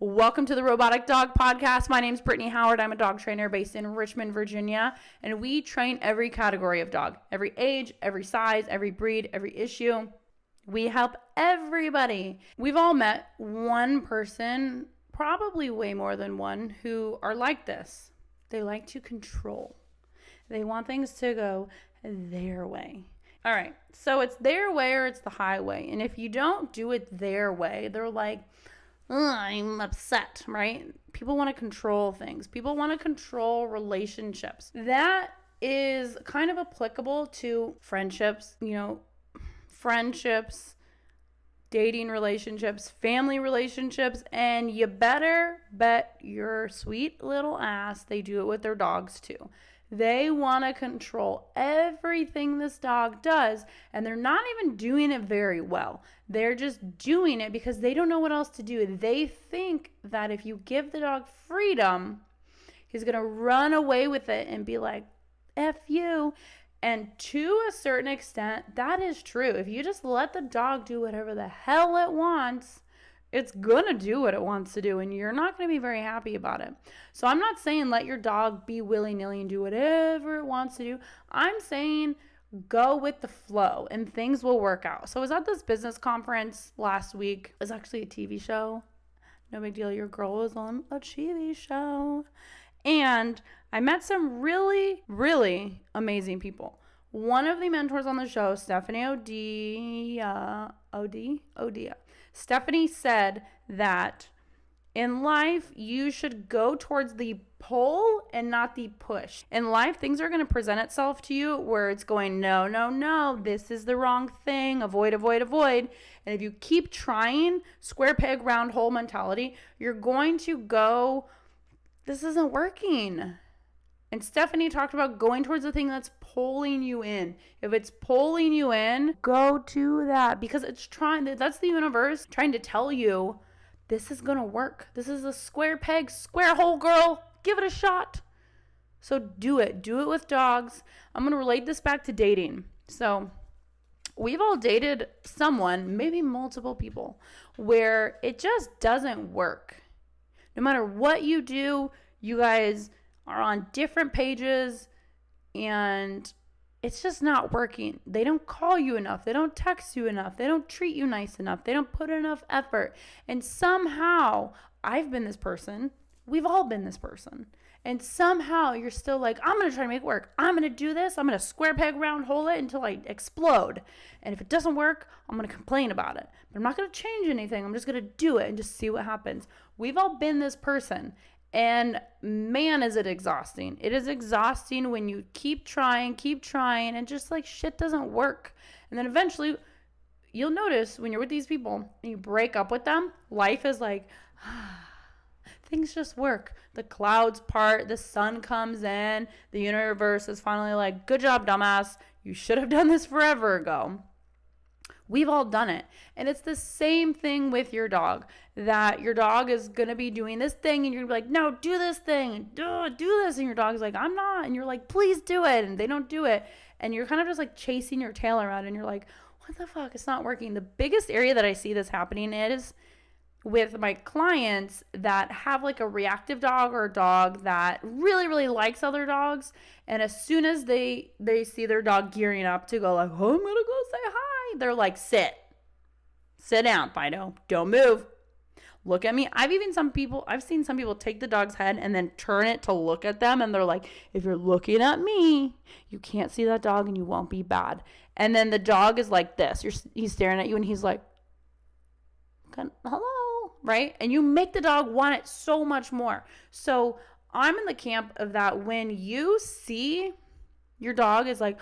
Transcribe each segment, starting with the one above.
Welcome to the Robotic Dog Podcast. My name's Brittany Howard. I'm a dog trainer based in Richmond, Virginia, and we train every category of dog, every age, every size, every breed, every issue. We help everybody. We've all met one person, probably way more than one, who are like this. They like to control. They want things to go their way. All right, so it's their way or it's the highway. And if you don't do it their way, they're like, I'm upset, right? People want to control things. People want to control relationships. That is kind of applicable to friendships, dating relationships, family relationships, and you better bet your sweet little ass they do it with their dogs too. They want to control everything this dog does, and they're not even doing it very well. They're just doing it because they don't know what else to do. They think that if you give the dog freedom, he's going to run away with it and be like, F you. And to a certain extent, that is true. If you just let the dog do whatever the hell it wants, it's going to do what it wants to do, and you're not going to be very happy about it. So I'm not saying let your dog be willy-nilly and do whatever it wants to do. I'm saying go with the flow, and things will work out. So I was at this business conference last week. It was actually a TV show. No big deal. Your girl was on a TV show. And I met some really, really amazing people. One of the mentors on the show, Stephanie Odia. Stephanie said that in life, you should go towards the pull and not the push. In life, things are going to present itself to you where it's going, no, this is the wrong thing, avoid. And if you keep trying, square peg, round hole mentality, you're going to go, this isn't working. And Stephanie talked about going towards the thing that's pulling you in. If it's pulling you in, go to that, because that's the universe trying to tell you this is going to work. This is a square peg, square hole, girl. Give it a shot. So do it. Do it with dogs. I'm going to relate this back to dating. So we've all dated someone, maybe multiple people, where it just doesn't work. No matter what you do, you guys are on different pages and it's just not working. They don't call you enough. They don't text you enough. They don't treat you nice enough. They don't put enough effort. And somehow, I've been this person. We've all been this person. And somehow you're still like, I'm going to try to make it work. I'm going to do this. I'm going to square peg round hole it until I explode. And if it doesn't work, I'm going to complain about it. But I'm not going to change anything. I'm just going to do it and just see what happens. We've all been this person. And man, is it exhausting. It is exhausting when you keep trying, and just like shit doesn't work. And then eventually you'll notice when you're with these people and you break up with them, life is like, things just work. The clouds part, the sun comes in, the universe is finally like, good job, dumbass. You should have done this forever ago. We've all done it. And it's the same thing with your dog, that your dog is going to be doing this thing and you're going to be like, no, do this thing and do this. And your dog's like, I'm not. And you're like, please do it. And they don't do it. And you're kind of just like chasing your tail around and you're like, what the fuck? It's not working. The biggest area that I see this happening is with my clients that have like a reactive dog or a dog that really, really likes other dogs. And as soon as they see their dog gearing up to go like, oh, I'm going to go say hi, they're like, sit down, Fido, don't move. Look at me. I've seen some people take the dog's head and then turn it to look at them. And they're like, if you're looking at me, you can't see that dog and you won't be bad. And then the dog is like this. He's staring at you and he's like, hello, right? And you make the dog want it so much more. So I'm in the camp of that when you see your dog is like,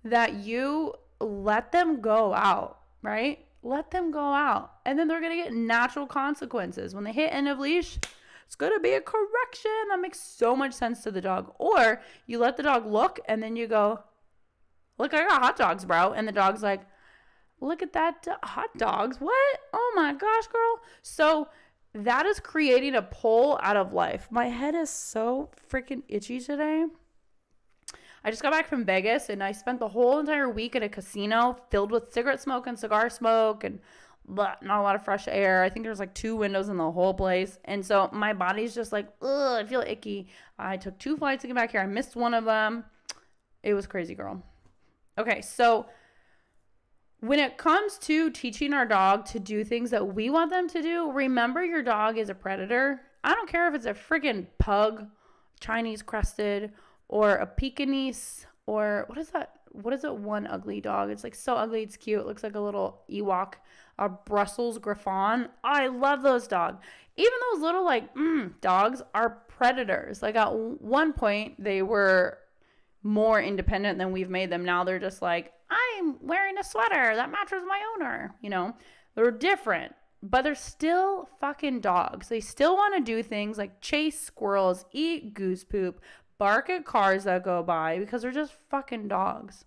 that you let them go out, right? Let them go out. And then they're going to get natural consequences. When they hit end of leash, it's going to be a correction. That makes so much sense to the dog. Or you let the dog look and then you go, look, I got hot dogs, bro. And the dog's like, look at that hot dogs. What? Oh my gosh, girl. So that is creating a pull out of life. My head is so freaking itchy today. I just got back from Vegas and I spent the whole entire week at a casino filled with cigarette smoke and cigar smoke and not a lot of fresh air. I think there's like 2 windows in the whole place. And so my body's just like, ugh, I feel icky. I took 2 flights to get back here. I missed one of them. It was crazy, girl. Okay, so when it comes to teaching our dog to do things that we want them to do, remember your dog is a predator. I don't care if it's a friggin' pug, Chinese crested, or a Pekingese, or what is that? What is it? One ugly dog. It's like so ugly. It's cute. It looks like a little Ewok, a Brussels Griffon. I love those dogs. Even those little like dogs are predators. Like at one point they were more independent than we've made them. Now they're just like, I'm wearing a sweater that matches my owner. You know, they're different, but they're still fucking dogs. They still want to do things like chase squirrels, eat goose poop, bark at cars that go by, because they're just fucking dogs.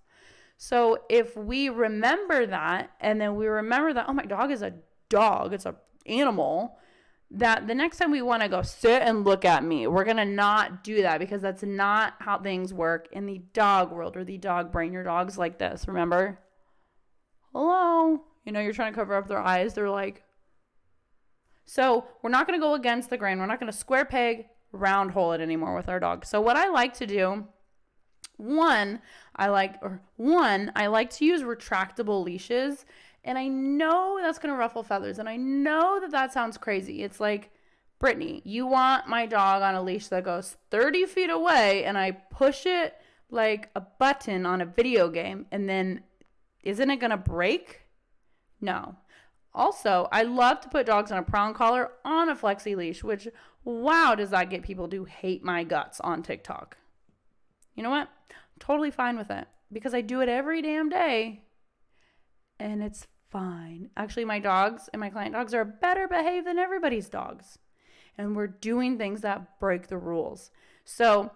So if we remember that, and then we remember that, oh, my dog is a dog, it's an animal, that the next time we want to go sit and look at me, we're going to not do that, because that's not how things work in the dog world or the dog brain. Your dog's like this, remember? Hello? You know, you're trying to cover up their eyes. They're like, so we're not going to go against the grain. We're not going to square peg, round hole it anymore with our dog. So what I like to do, I like to use retractable leashes. And I know that's going to ruffle feathers. And I know that sounds crazy. It's like, Brittany, you want my dog on a leash that goes 30 feet away and I push it like a button on a video game, and then isn't it going to break? No. Also, I love to put dogs on a prong collar on a flexi leash, which, wow, does that get people to hate my guts on TikTok. You know what? I'm totally fine with it, because I do it every damn day, and it's fine. Actually, my dogs and my client dogs are better behaved than everybody's dogs, and we're doing things that break the rules. So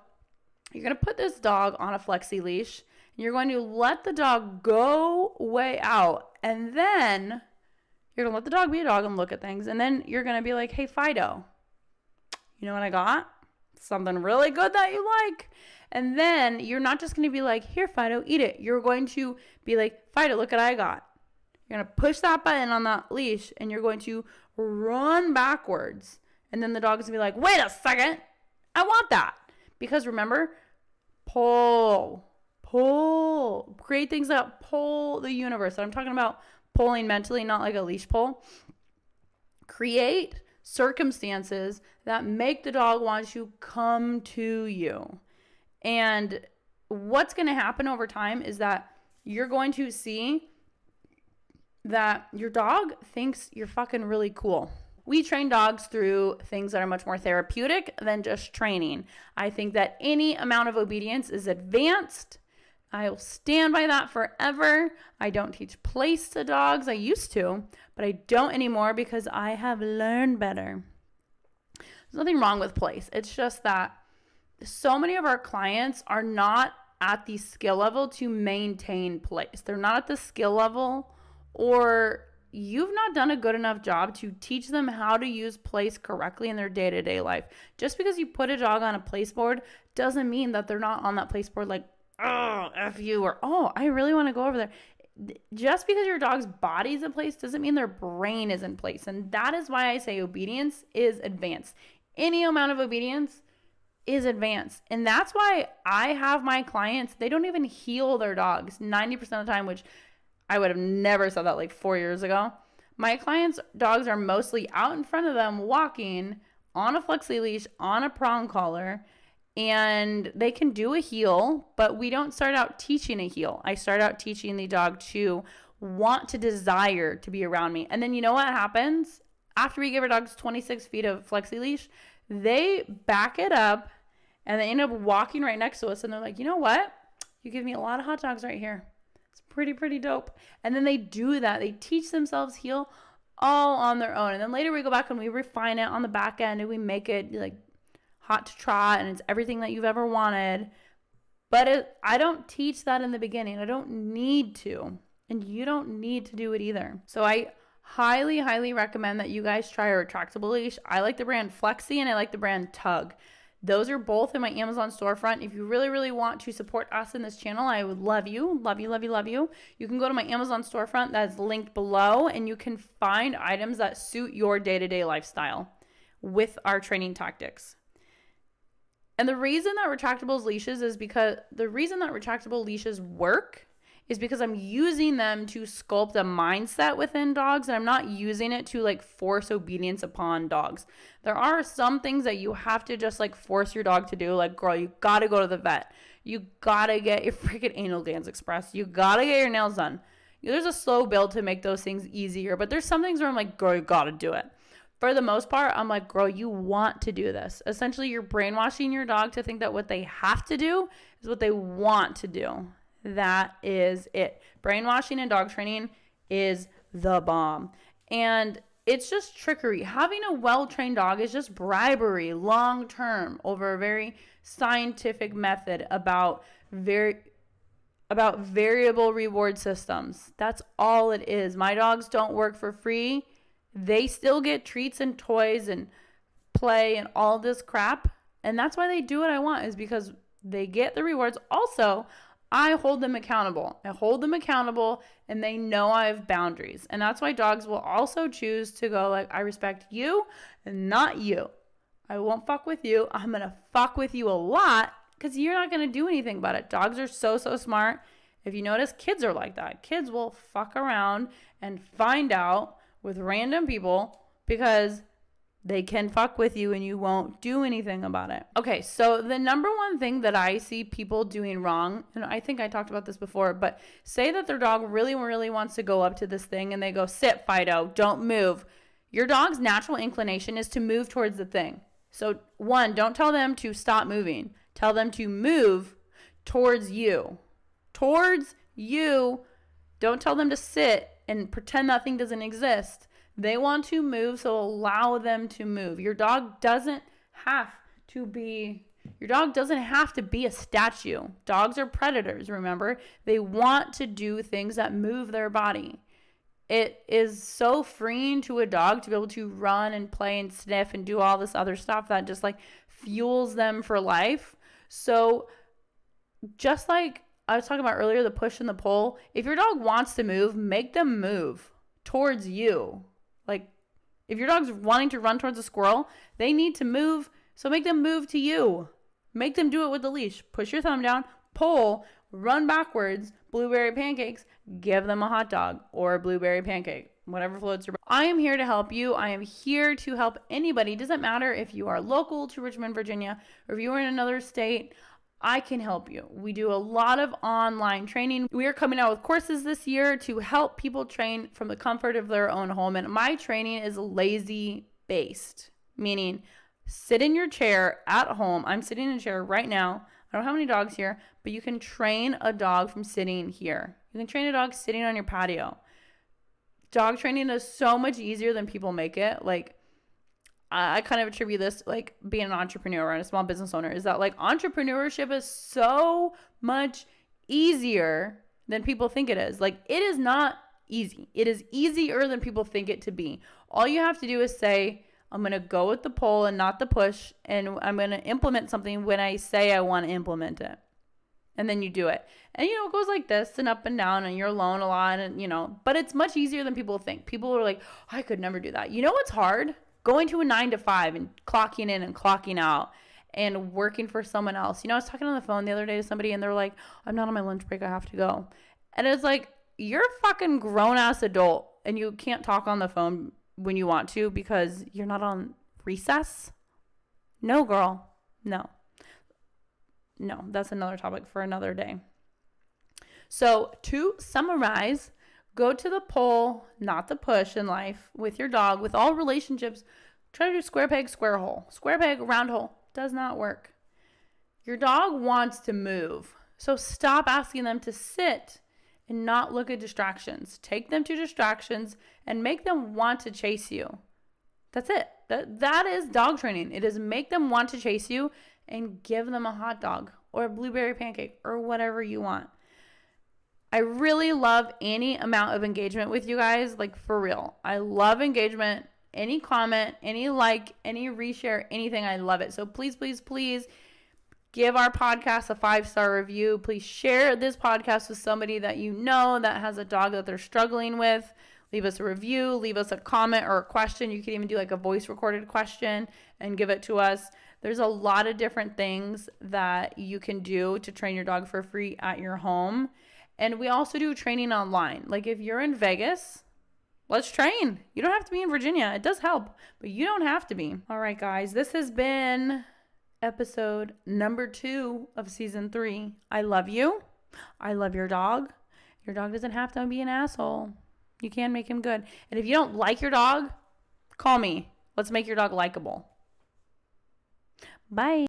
you're going to put this dog on a flexi leash, and you're going to let the dog go way out, and then you're going to let the dog be a dog and look at things. And then you're going to be like, hey, Fido, you know what I got? Something really good that you like. And then you're not just going to be like, here, Fido, eat it. You're going to be like, Fido, look what I got. You're going to push that button on that leash, and you're going to run backwards. And then the dog is going to be like, wait a second. I want that. Because remember, pull. Create things that pull the universe. I'm talking about pulling mentally, not like a leash pull. Create circumstances that make the dog want to come to you. And what's going to happen over time is that you're going to see that your dog thinks you're fucking really cool. We train dogs through things that are much more therapeutic than just training. I think that any amount of obedience is advanced. I will stand by that forever. I don't teach place to dogs. I used to, but I don't anymore because I have learned better. There's nothing wrong with place. It's just that so many of our clients are not at the skill level to maintain place. They're not at the skill level, or you've not done a good enough job to teach them how to use place correctly in their day-to-day life. Just because you put a dog on a place board doesn't mean that they're not on that place board like, oh, F you, or, oh, I really want to go over there. Just because your dog's body is in place doesn't mean their brain is in place. And that is why I say obedience is advanced. Any amount of obedience is advanced. And that's why I have my clients, they don't even heel their dogs 90% of the time, which I would have never said that like 4 years ago. My clients' dogs are mostly out in front of them walking on a flexi leash, on a prong collar, and they can do a heel, but we don't start out teaching a heel. I start out teaching the dog to want to desire to be around me. And then you know what happens? After we give our dogs 26 feet of flexi leash, they back it up and they end up walking right next to us. And they're like, you know what? You give me a lot of hot dogs right here. It's pretty dope. And then they do that. They teach themselves heel all on their own. And then later we go back and we refine it on the back end and we make it like hot to trot, and it's everything that you've ever wanted. But I don't teach that in the beginning. I don't need to. And you don't need to do it either. So I highly recommend that you guys try a retractable leash. I like the brand Flexi and I like the brand Tug. Those are both in my Amazon storefront. If you really, really want to support us in this channel, I would love you. Love you, love you, love you. You can go to my Amazon storefront that's linked below, and you can find items that suit your day-to-day lifestyle with our training tactics. And the reason that retractable leashes work is because I'm using them to sculpt a mindset within dogs, and I'm not using it to like force obedience upon dogs. There are some things that you have to just like force your dog to do. Like, girl, you gotta go to the vet. You gotta get your freaking anal glands expressed. You gotta get your nails done. There's a slow build to make those things easier, but there's some things where I'm like, girl, you gotta do it. For the most part, I'm like, girl, you want to do this. Essentially, you're brainwashing your dog to think that what they have to do is what they want to do. That is it. Brainwashing and dog training is the bomb. And it's just trickery. Having a well-trained dog is just bribery long-term over a very scientific method about variable reward systems. That's all it is. My dogs don't work for free. They still get treats and toys and play and all this crap. And that's why they do what I want, is because they get the rewards. Also, I hold them accountable. And they know I have boundaries. And that's why dogs will also choose to go like, I respect you and not you. I won't fuck with you. I'm going to fuck with you a lot because you're not going to do anything about it. Dogs are so smart. If you notice, kids are like that. Kids will fuck around and find out with random people because they can fuck with you and you won't do anything about it. Okay, so the number one thing that I see people doing wrong, and I think I talked about this before, but say that their dog really, really wants to go up to this thing and they go, sit, Fido, don't move. Your dog's natural inclination is to move towards the thing. So one, don't tell them to stop moving. Tell them to move towards you. Towards you. Don't tell them to sit and pretend that thing doesn't exist. They want to move, so allow them to move. Your dog doesn't have to be a statue. Dogs are predators, remember? They want to do things that move their body. It is so freeing to a dog to be able to run and play and sniff and do all this other stuff that just like fuels them for life. So just like I was talking about earlier, the push and the pull, if your dog wants to move, make them move towards you. Like if your dog's wanting to run towards a squirrel, they need to move. So make them move to you. Make them do it with the leash. Push your thumb down, pull, run backwards, blueberry pancakes, give them a hot dog or a blueberry pancake, whatever floats your boat. I am here to help you. I am here to help anybody. It doesn't matter if you are local to Richmond, Virginia, or if you are in another state. I can help you. We do a lot of online training. We are coming out with courses this year to help people train from the comfort of their own home. And my training is lazy based, meaning sit in your chair at home. I'm sitting in a chair right now. I don't have any dogs here, but you can train a dog from sitting here. You can train a dog sitting on your patio. Dog training is so much easier than people make it. Like, I kind of attribute this to like being an entrepreneur and a small business owner, is that like entrepreneurship is so much easier than people think it is. Like it is not easy. It is easier than people think it to be. All you have to do is say, I'm going to go with the pull and not the push. And I'm going to implement something when I say I want to implement it. And then you do it. And, you know, it goes like this and up and down and you're alone a lot. And, you know, but it's much easier than people think. People are like, oh, I could never do that. You know what's hard? Going to a 9 to 5 and clocking in and clocking out and working for someone else. You know, I was talking on the phone the other day to somebody and they're like, I'm not on my lunch break. I have to go. And it's like, you're a fucking grown ass adult and you can't talk on the phone when you want to because you're not on recess. No, girl. No, that's another topic for another day. So to summarize, go to the pull, not the push in life with your dog. With all relationships, try to do square peg, square hole. Square peg, round hole. Does not work. Your dog wants to move. So stop asking them to sit and not look at distractions. Take them to distractions and make them want to chase you. That's it. That is dog training. It is make them want to chase you and give them a hot dog or a blueberry pancake or whatever you want. I really love any amount of engagement with you guys, like for real. I love engagement. any comment, any like, any reshare, anything. I love it. So please, please, please give our podcast a 5-star review. Please share this podcast with somebody that you know that has a dog that they're struggling with. Leave us a review, leave us a comment or a question. You can even do like a voice recorded question and give it to us. There's a lot of different things that you can do to train your dog for free at your home. And we also do training online. Like if you're in Vegas, let's train. You don't have to be in Virginia. It does help, but you don't have to be. All right, guys, this has been episode number 2 of season 3. I love you. I love your dog. Your dog doesn't have to be an asshole. You can make him good. And if you don't like your dog, call me. Let's make your dog likable. Bye.